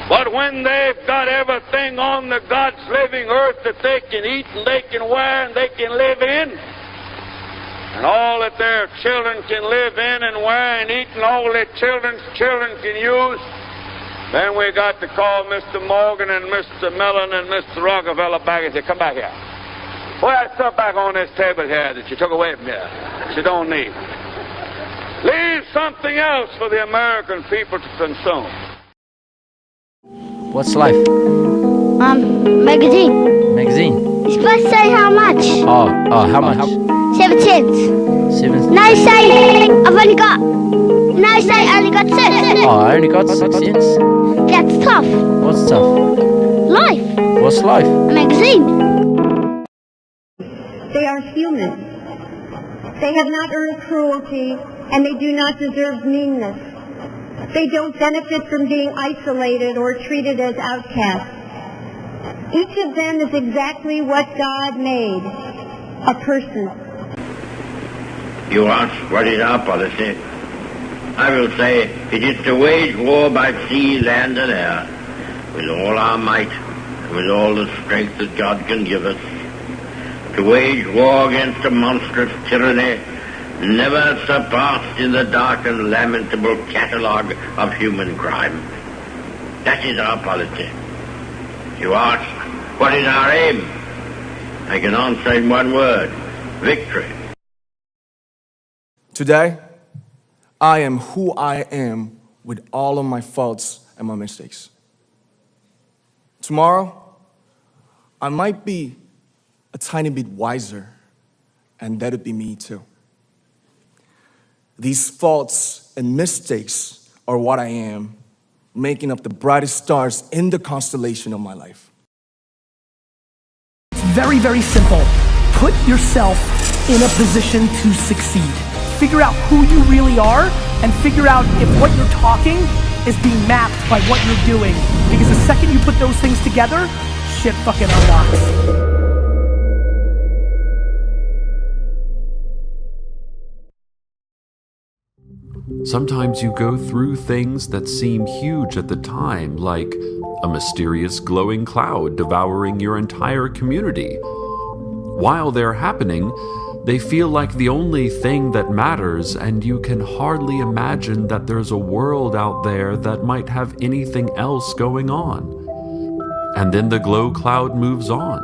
But when they've got everything on the God's living earth that they can eat and they can wear and they can live in, and all that their children can live in and wear and eat, and all their children's children can use, then we got to call Mr. Morgan and Mr. Mellon and Mr. Rockefeller back and say, come back here. Put that stuff back on this table here that you took away from here, that you don't need. Leave something else for the American people to consume. What's life? Magazine. Magazine? You're supposed to say how much. Oh, how much? 7 cents. 7 cents. Now say I've only got. Now say I only got 6. Oh, I only got 6 cents. That's tough. What's tough? Life. What's life? A magazine. They are human. They have not earned cruelty, and they do not deserve meanness. They don't benefit from being isolated or treated as outcasts. Each of them is exactly what God made, a person. You ask what is our policy? I will say it is to wage war by sea, land, and air, with all our might, and with all the strength that God can give us, to wage war against a monstrous tyranny never surpassed in the dark and lamentable catalogue of human crime. That is our policy. You ask, what is our aim? I can answer in one word: victory. Today, I am who I am with all of my faults and my mistakes. Tomorrow, I might be a tiny bit wiser, and that'd be me too. These faults and mistakes are what I am, making up the brightest stars in the constellation of my life. It's very, very simple. Put yourself in a position to succeed. Figure out who you really are, and figure out if what you're talking is being mapped by what you're doing. Because the second you put those things together, shit fucking unlocks. Sometimes you go through things that seem huge at the time, like a mysterious glowing cloud devouring your entire community. While they're happening, they feel like the only thing that matters, and you can hardly imagine that there's a world out there that might have anything else going on. And then the glow cloud moves on,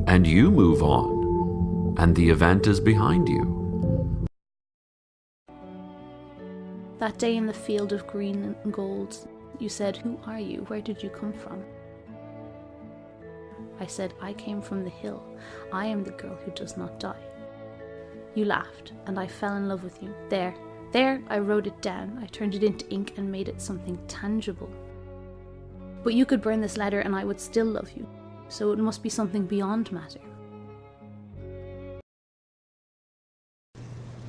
and you move on, and the event is behind you. That day in the field of green and gold, you said, "Who are you? Where did you come from?" I said, "I came from the hill. I am the girl who does not die." You laughed, and I fell in love with you. There, I wrote it down. I turned it into ink and made it something tangible. But you could burn this letter and I would still love you, so it must be something beyond matter.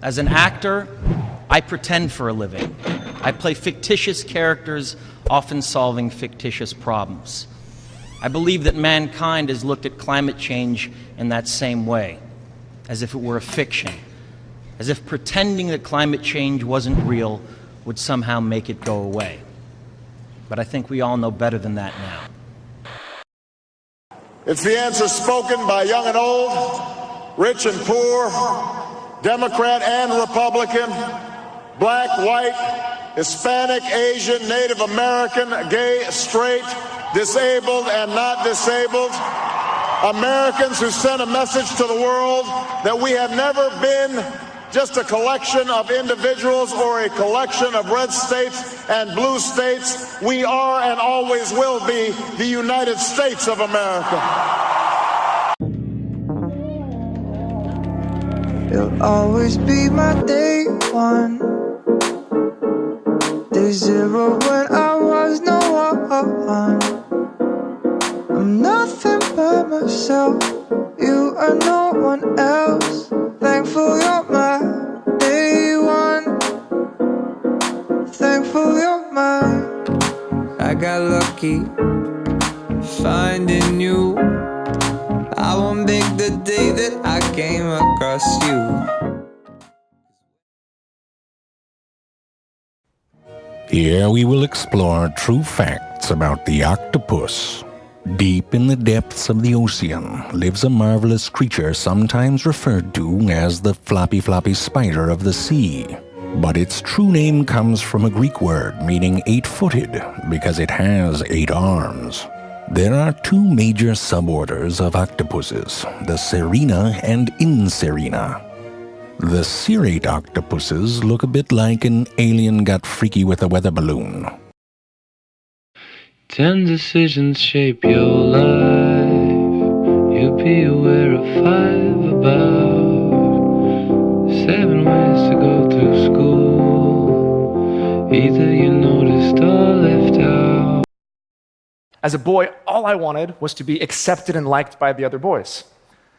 As an actor, I pretend for a living. I play fictitious characters, often solving fictitious problems. I believe that mankind has looked at climate change in that same way, as if it were a fiction, as if pretending that climate change wasn't real would somehow make it go away. But I think we all know better than that now. It's the answer spoken by young and old, rich and poor, Democrat and Republican, black, white, Hispanic, Asian, Native American, gay, straight, disabled and not disabled. Americans who sent a message to the world that we have never been just a collection of individuals or a collection of red states and blue states. We are and always will be the United States of America. You'll always be my day one, day zero when I was no one. I'm nothing but myself, you are no one else. Thankful you're my day one, thankful you're mine. I got lucky finding you. I won't make the day that I came across you. Here we will explore true facts about the octopus. Deep in the depths of the ocean lives a marvelous creature sometimes referred to as the floppy spider of the sea. But its true name comes from a Greek word meaning 8-footed because it has 8 arms. There are 2 major suborders of octopuses, the Serina and Inserina. The serrate octopuses look a bit like an alien got freaky with a weather balloon. 10 decisions shape your life. You'll be aware of 5 about 7 ways to go through school. Either you noticed or left out. As a boy, all I wanted was to be accepted and liked by the other boys.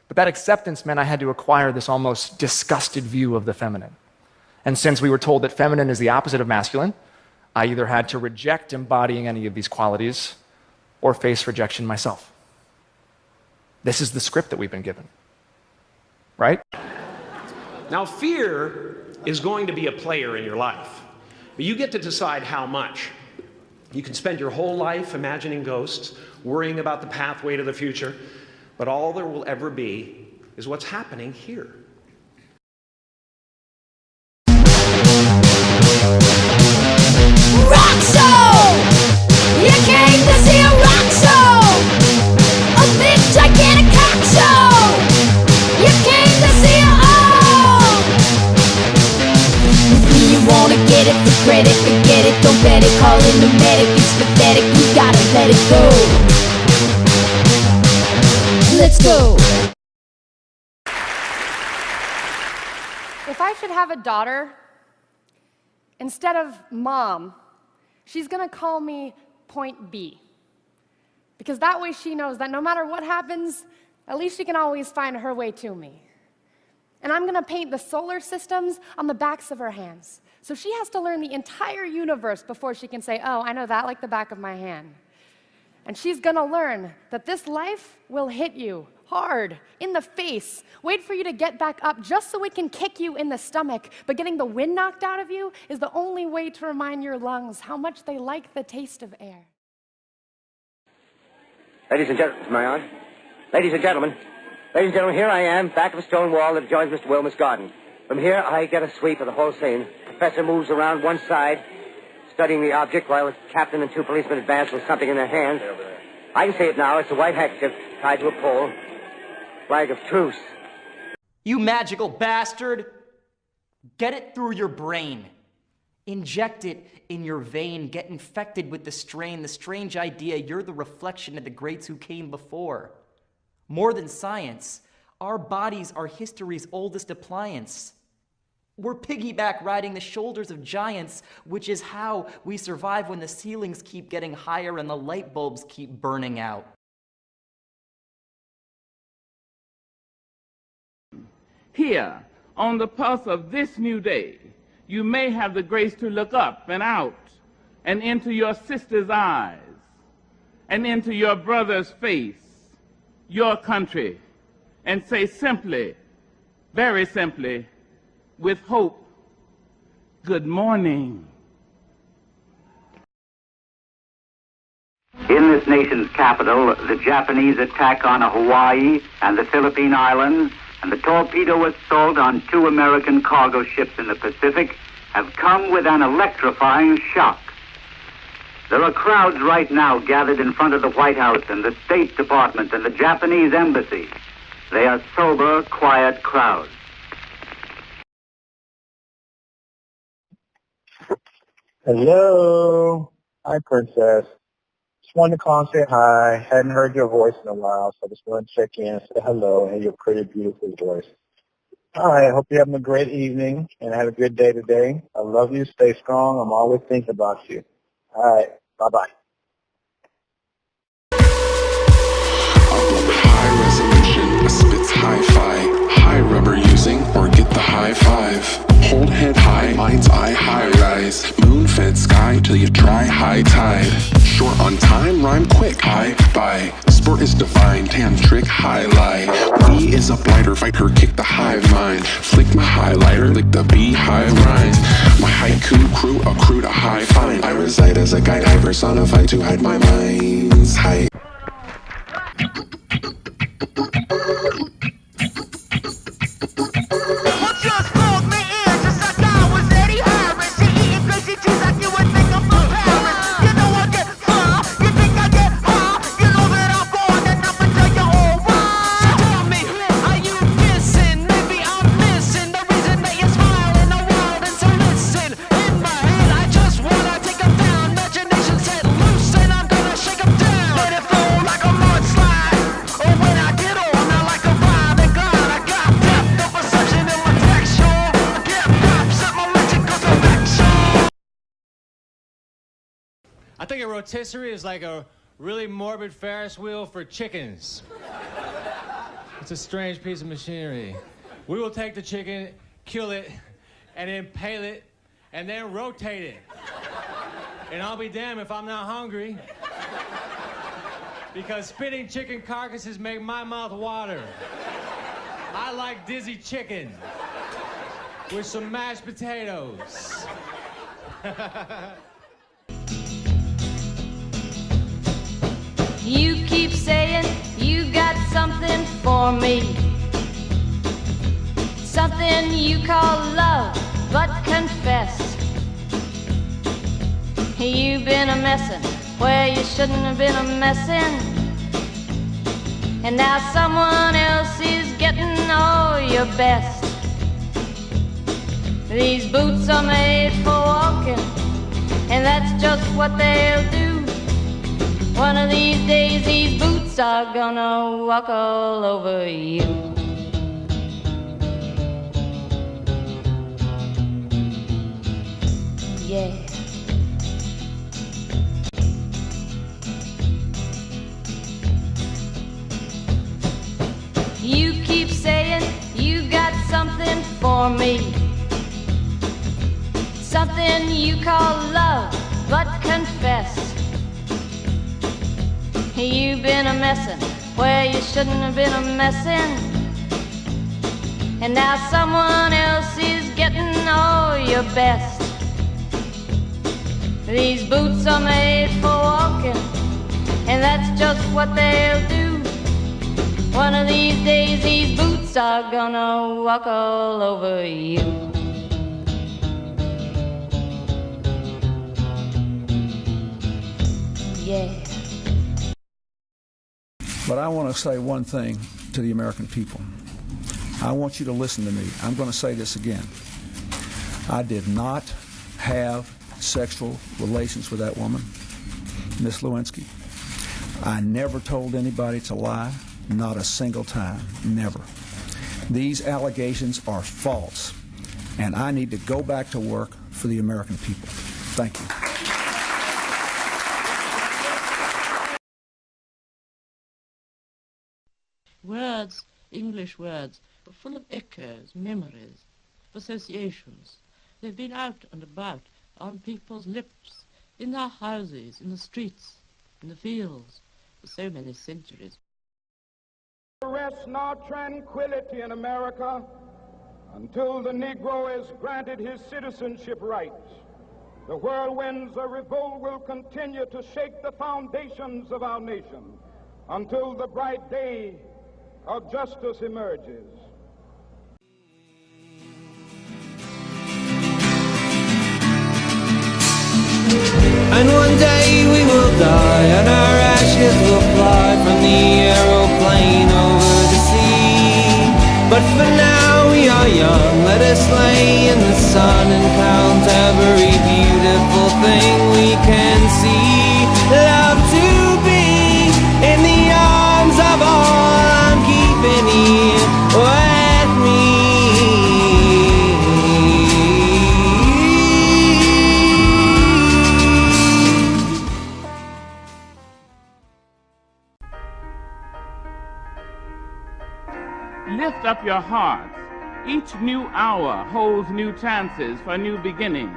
But that acceptance meant I had to acquire this almost disgusted view of the feminine. And since we were told that feminine is the opposite of masculine, I either had to reject embodying any of these qualities or face rejection myself. This is the script that we've been given, right? Now, fear is going to be a player in your life, but you get to decide how much. You can spend your whole life imagining ghosts, worrying about the pathway to the future, but all there will ever be is what's happening here. Rock show! You came to see a rock show! A big gigantic cock show! You came to see it all! With me you wanna get it for credit, forget it, don't bet it, call in the medic, it's pathetic, you gotta let it go. Let's go! If I should have a daughter, instead of mom, she's gonna call me Point B. Because that way she knows that no matter what happens, at least she can always find her way to me. And I'm gonna paint the solar systems on the backs of her hands. So she has to learn the entire universe before she can say, oh, I know that like the back of my hand. And she's gonna learn that this life will hit you hard, in the face, wait for you to get back up just so it can kick you in the stomach. But getting the wind knocked out of you is the only way to remind your lungs how much they like the taste of air. Ladies and gentlemen, am I on? Ladies and gentlemen, here I am, back of a stone wall that adjoins Mr. Wilmer's garden. From here, I get a sweep of the whole scene. The professor moves around one side, studying the object, while the captain and 2 policemen advance with something in their hands. I can see it now. It's a white handkerchief tied to a pole. Flag of truce. You magical bastard! Get it through your brain. Inject it in your vein. Get infected with the strain, the strange idea you're the reflection of the greats who came before. More than science, our bodies are history's oldest appliance. We're piggyback riding the shoulders of giants, which is how we survive when the ceilings keep getting higher and the light bulbs keep burning out. Here, on the pulse of this new day, you may have the grace to look up and out and into your sister's eyes and into your brother's face, your country, and say simply, very simply, with hope, good morning. In this nation's capital, the Japanese attack on Hawaii and the Philippine Islands and the torpedo assault on 2 American cargo ships in the Pacific have come with an electrifying shock. There are crowds right now gathered in front of the White House and the State Department and the Japanese embassy. They are sober, quiet crowds. Hello. Hi, Princess. Just wanted to call and say hi. Hadn't heard your voice in a while, so I just wanted to check in and say hello and your pretty, beautiful voice. All right, I hope you're having a great evening and have a good day today. I love you. Stay strong. I'm always thinking about you. All right, bye-bye. Upload high resolution, spits hi-fi, high rubber using, or get the high five. Hold head high, mind's eye high rise, moon-fed sky till you try high tide. Short on time, rhyme quick, high bye. Sport is divine, tan trick, highlight. E is a blighter, fight her, kick the hive mind. Flick my highlighter, lick the bee high rhymes. My haiku crew accrued a high fine. I reside as a guide, I personified to hide my mind's height. I think a rotisserie is like a really morbid Ferris wheel for chickens. It's a strange piece of machinery. We will take the chicken, kill it, and impale it, and then rotate it. And I'll be damned if I'm not hungry. Because spitting chicken carcasses make my mouth water. I like dizzy chicken with some mashed potatoes. You keep saying you got something for me, something you call love, but confess you've been a messin' where you shouldn't have been a messin', and now someone else is getting all your best. These boots are made for walking, and that's just what they'll do. One of these days these boots are gonna walk all over you. Yeah. You keep saying you got something for me, something you call love, but confess you've been a messin' where you shouldn't have been a messin', and now someone else is getting all your best. These boots are made for walking, and that's just what they'll do. One of these days these boots are gonna walk all over you. Yeah. But I want to say one thing to the American people. I want you to listen to me. I'm going to say this again. I did not have sexual relations with that woman, Miss Lewinsky. I never told anybody to lie, not a single time, never. These allegations are false, and I need to go back to work for the American people. Thank you. Words, English words, are full of echoes, memories, associations. They've been out and about on people's lips, in their houses, in the streets, in the fields, for so many centuries. Rest nor tranquility in America until the Negro is granted his citizenship rights. The whirlwinds of revolt will continue to shake the foundations of our nation until the bright day of justice emerges. And one day we will die, and our ashes will fly from the aeroplane over the sea. But for now we are young, let us lay in the sun and count every beautiful thing we can see. Love to be in the arms of all I'm keeping here with me. Lift up your hearts. Each new hour holds new chances for new beginnings.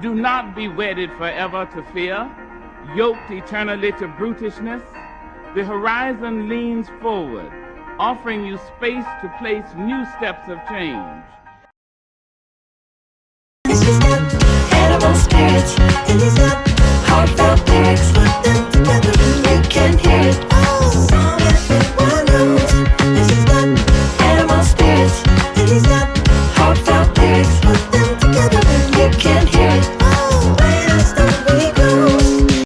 Do not be wedded forever to fear, yoked eternally to brutishness. The horizon leans forward, offering you space to place new steps of change. animal spirits, and he's got heartfelt lyrics. Put them together and you can hear it. Oh, song everyone knows. And he's got animal spirits, and he's got heartfelt lyrics. Put them together and you can hear it. Oh, where does the we go?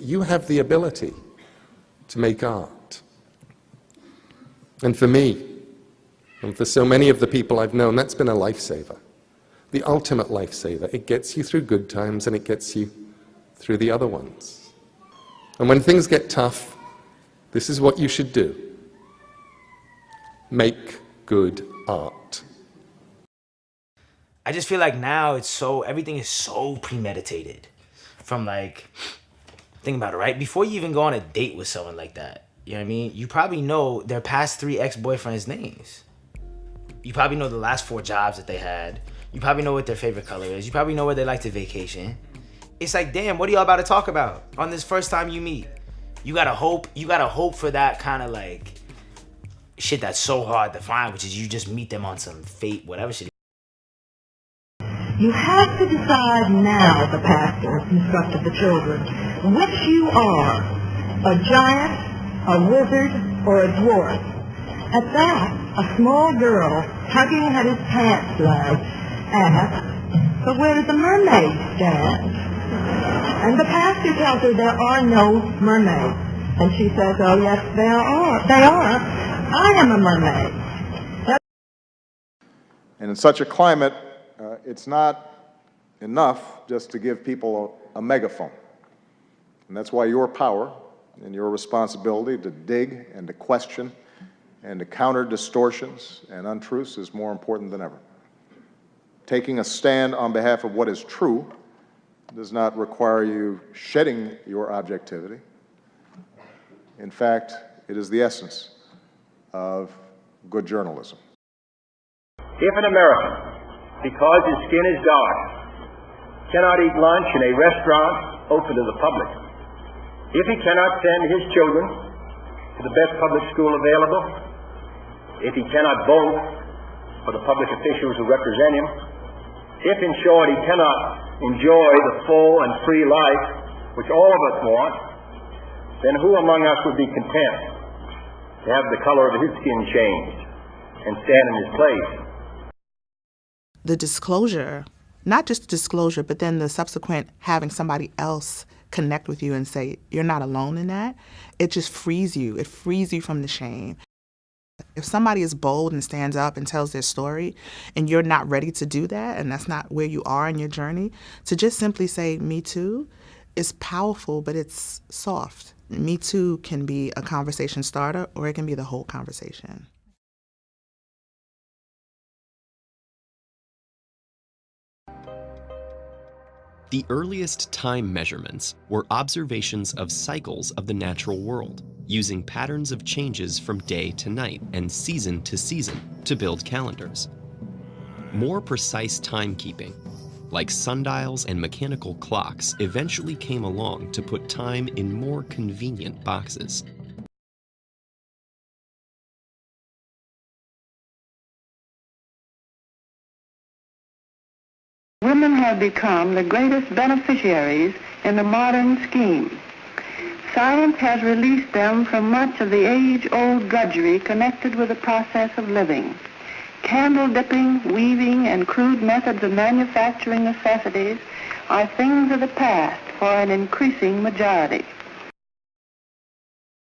You have the ability to make art. And for me, and for so many of the people I've known, that's been a lifesaver. The ultimate lifesaver. It gets you through good times and it gets you through the other ones. And when things get tough, this is what you should do. Make good art. I just feel like now everything is so premeditated. From like, think about it, right? Before you even go on a date with someone like that, you know what I mean? You probably know their past 3 ex-boyfriends' names. You probably know the last 4 jobs that they had. You probably know what their favorite color is. You probably know where they like to vacation. It's like, damn, what are y'all about to talk about on this first time you meet? You gotta hope for that kind of like shit that's so hard to find, which is you just meet them on some fate, whatever shit. You have to decide now, the pastor instructed the children, which you are, a giant, a wizard, or a dwarf. At that, a small girl, tugging at his pants leg, asked, "But where does the mermaid stand?" And the pastor tells her there are no mermaids. And she says, "Oh yes, there are. They are. I am a mermaid." And in such a climate, it's not enough just to give people a megaphone. And that's why your power and your responsibility to dig and to question and to counter distortions and untruths is more important than ever. Taking a stand on behalf of what is true does not require you shedding your objectivity. In fact, it is the essence of good journalism. If an American, because his skin is dark, cannot eat lunch in a restaurant open to the public, if he cannot send his children to the best public school available, if he cannot vote for the public officials who represent him, if, in short, he cannot enjoy the full and free life which all of us want, then who among us would be content to have the color of his skin changed and stand in his place? The disclosure, not just the disclosure, but then the subsequent having somebody else connect with you and say, you're not alone in that, it just frees you. It frees you from the shame. If somebody is bold and stands up and tells their story and you're not ready to do that and that's not where you are in your journey, to just simply say, me too, is powerful, but it's soft. Me too can be a conversation starter or it can be the whole conversation. The earliest time measurements were observations of cycles of the natural world, using patterns of changes from day to night and season to season to build calendars. More precise timekeeping, like sundials and mechanical clocks, eventually came along to put time in more convenient boxes. Women have become the greatest beneficiaries in the modern scheme. Science has released them from much of the age-old drudgery connected with the process of living. Candle dipping, weaving, and crude methods of manufacturing necessities are things of the past for an increasing majority.